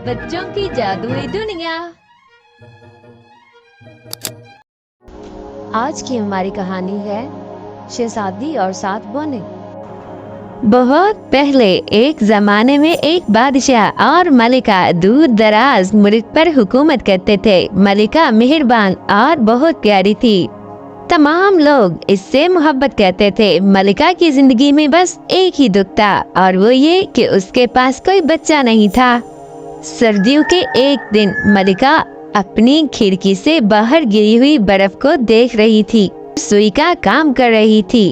बच्चों की जादुई दुनिया। आज की हमारी कहानी है शहजादी और 7 बौने। बहुत पहले एक जमाने में एक बादशाह और मलिका दूर दराज मुल्क पर हुकूमत करते थे। मलिका मेहरबान और बहुत प्यारी थी। तमाम लोग इससे मोहब्बत करते थे। मलिका की जिंदगी में बस एक ही दुख था और वो ये कि उसके पास कोई बच्चा नहीं था। सर्दियों के एक दिन मलिका अपनी खिड़की से बाहर गिरी हुई बर्फ को देख रही थी। सुई का काम कर रही थी।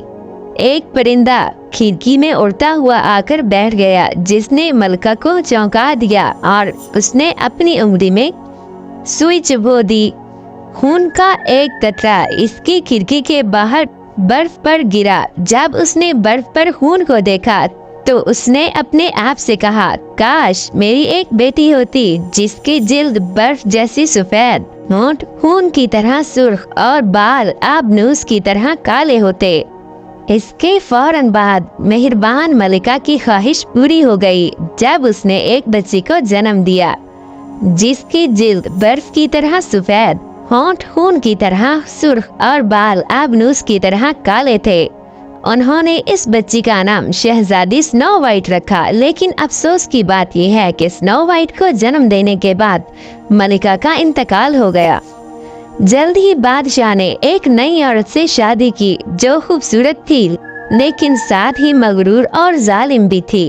एक परिंदा खिड़की में उड़ता हुआ आकर बैठ गया, जिसने मलिका को चौंका दिया और उसने अपनी उंगली में सुई चुभो दी। खून का एक कतरा इसकी खिड़की के बाहर बर्फ पर गिरा। जब उसने बर्फ पर खून को देखा तो उसने अपने आप से कहा, काश मेरी एक बेटी होती जिसकी जिल्द बर्फ जैसी सफेद, होंठ खून की तरह सुर्ख और बाल आबनूस की तरह काले होते। इसके फौरन बाद मेहरबान मलिका की ख्वाहिश पूरी हो गई जब उसने एक बच्ची को जन्म दिया जिसकी जिल्द बर्फ की तरह सफेद, होंठ खून की तरह सुर्ख और बाल आबनूस की तरह काले थे। उन्होंने इस बच्ची का नाम शहजादी स्नो वाइट रखा। लेकिन अफसोस की बात यह है कि स्नो वाइट को जन्म देने के बाद मलिका का इंतकाल हो गया। जल्द ही बादशाह ने एक नई औरत से शादी की जो खूबसूरत थी लेकिन साथ ही मगरूर और जालिम भी थी।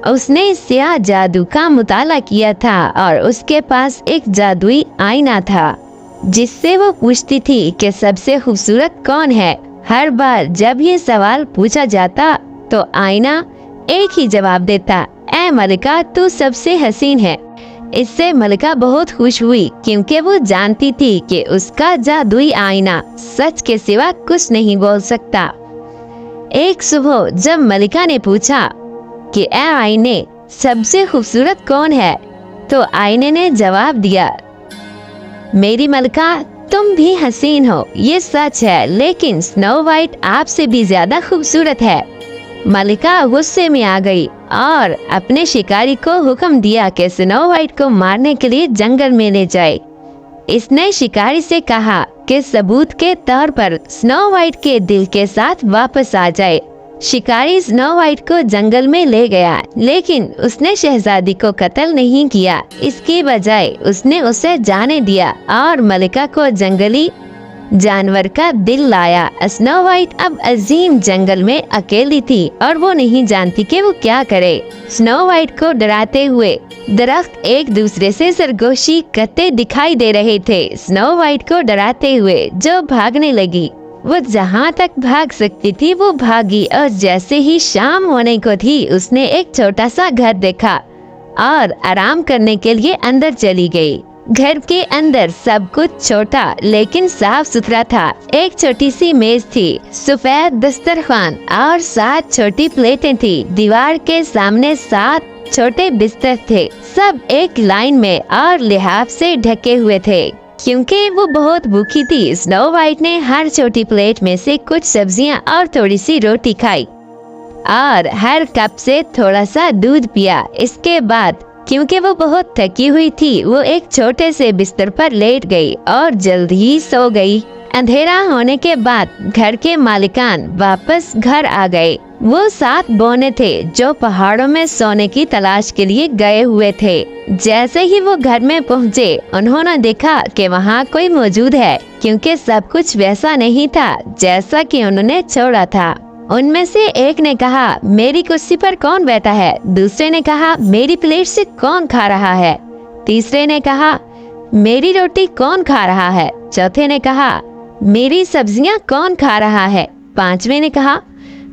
उसने स्याह जादू का मुताला किया था और उसके पास एक जादुई आईना था जिससे वो पूछती थी कि सबसे खूबसूरत कौन है। हर बार जब ये सवाल पूछा जाता तो आईना एक ही जवाब देता, ऐ मलिका तू सबसे हसीन है। इससे मलिका बहुत खुश हुई क्योंकि वो जानती थी कि उसका जादुई आईना सच के सिवा कुछ नहीं बोल सकता। एक सुबह जब मलिका ने पूछा कि ऐ आईने सबसे खूबसूरत कौन है, तो आईने ने जवाब दिया, मेरी मलिका तुम भी हसीन हो, ये सच है, लेकिन स्नो वाइट आपसे भी ज्यादा खूबसूरत है। मलिका गुस्से में आ गई और अपने शिकारी को हुक्म दिया कि स्नो वाइट को मारने के लिए जंगल में ले जाए। इसने शिकारी से कहा कि सबूत के तौर पर स्नो वाइट के दिल के साथ वापस आ जाए। शिकारी स्नो वाइट को जंगल में ले गया, लेकिन उसने शहजादी को कत्ल नहीं किया। इसके बजाय उसने उसे जाने दिया और मलिका को जंगली जानवर का दिल लाया। स्नो वाइट अब अजीम जंगल में अकेली थी और वो नहीं जानती कि वो क्या करे। स्नो वाइट को डराते हुए दरख्त एक दूसरे से सरगोशी करते दिखाई दे रहे थे। स्नो वाइट को डराते हुए जो भागने लगी, वो जहाँ तक भाग सकती थी वो भागी और जैसे ही शाम होने को थी उसने एक छोटा सा घर देखा और आराम करने के लिए अंदर चली गई। घर के अंदर सब कुछ छोटा लेकिन साफ सुथरा था। एक छोटी सी मेज थी, सफेद दस्तरखान और 7 छोटी प्लेटें थी। दीवार के सामने 7 छोटे बिस्तर थे, सब एक लाइन में और लिहाफ से ढके हुए थे। क्योंकि वो बहुत भूखी थी, स्नो वाइट ने हर छोटी प्लेट में से कुछ सब्जियां और थोड़ी सी रोटी खाई और हर कप से थोड़ा सा दूध पिया। इसके बाद क्योंकि वो बहुत थकी हुई थी, वो एक छोटे से बिस्तर पर लेट गई और जल्द ही सो गई। अंधेरा होने के बाद घर के मालिकान वापस घर आ गए। वो 7 बौने थे जो पहाड़ों में सोने की तलाश के लिए गए हुए थे। जैसे ही वो घर में पहुँचे, उन्होंने देखा कि वहाँ कोई मौजूद है, क्योंकि सब कुछ वैसा नहीं था जैसा कि उन्होंने छोड़ा था। उनमें से एक ने कहा, मेरी कुर्सी पर कौन बैठा है? दूसरे ने कहा, मेरी प्लेट से कौन खा रहा है? तीसरे ने कहा, मेरी रोटी कौन खा रहा है? चौथे ने कहा, मेरी सब्जियां कौन खा रहा है? पांचवें ने कहा,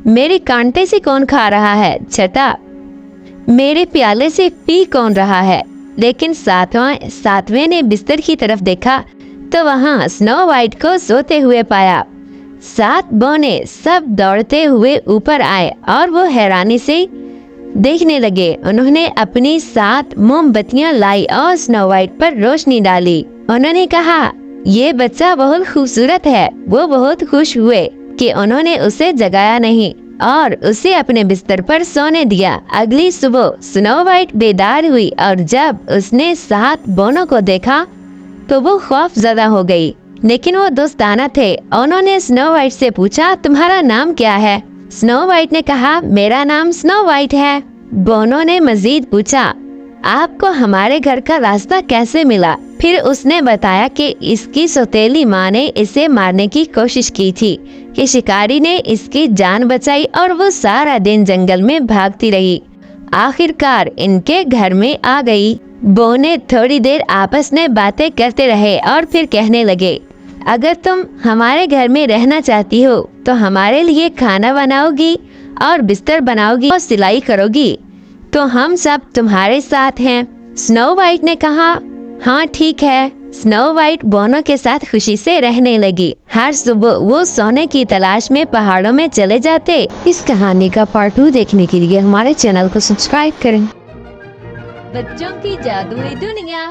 मेरे कांटे से कौन खा रहा है? छठा, मेरे प्याले से पी कौन रहा है? लेकिन सातवें ने बिस्तर की तरफ देखा तो वहाँ स्नो वाइट को सोते हुए पाया। 7 बौने सब दौड़ते हुए ऊपर आए और वो हैरानी से देखने लगे। उन्होंने अपनी 7 मोमबत्तियां लाई और स्नो वाइट पर रोशनी डाली। उन्होंने कहा, ये बच्चा बहुत खूबसूरत है। वो बहुत खुश हुए कि उन्होंने उसे जगाया नहीं और उसे अपने बिस्तर पर सोने दिया। अगली सुबह स्नो वाइट बेदार हुई और जब उसने 7 बोनों को देखा तो वो खौफजदा हो गई, लेकिन वो दोस्ताना थे। उन्होंने स्नो वाइट से पूछा, तुम्हारा नाम क्या है? स्नो वाइट ने कहा, मेरा नाम स्नो वाइट है। बोनो ने मजीद पूछा, आपको हमारे घर का रास्ता कैसे मिला? फिर उसने बताया कि इसकी सौतेली माँ ने इसे मारने की कोशिश की थी कि शिकारी ने इसकी जान बचाई और वो सारा दिन जंगल में भागती रही। आखिरकार इनके घर में आ गई। बोने थोड़ी देर आपस में बातें करते रहे और फिर कहने लगे, अगर तुम हमारे घर में रहना चाहती हो तो हमारे लिए खाना बनाओगी और बिस्तर बनाओगी और सिलाई करोगी तो हम सब तुम्हारे साथ हैं। स्नो वाइट ने कहा, हाँ ठीक है। स्नो वाइट बोनो के साथ खुशी से रहने लगी। हर सुबह वो सोने की तलाश में पहाड़ों में चले जाते। इस कहानी का पार्ट 2 देखने के लिए हमारे चैनल को सब्सक्राइब करें। बच्चों की जादुई दुनिया।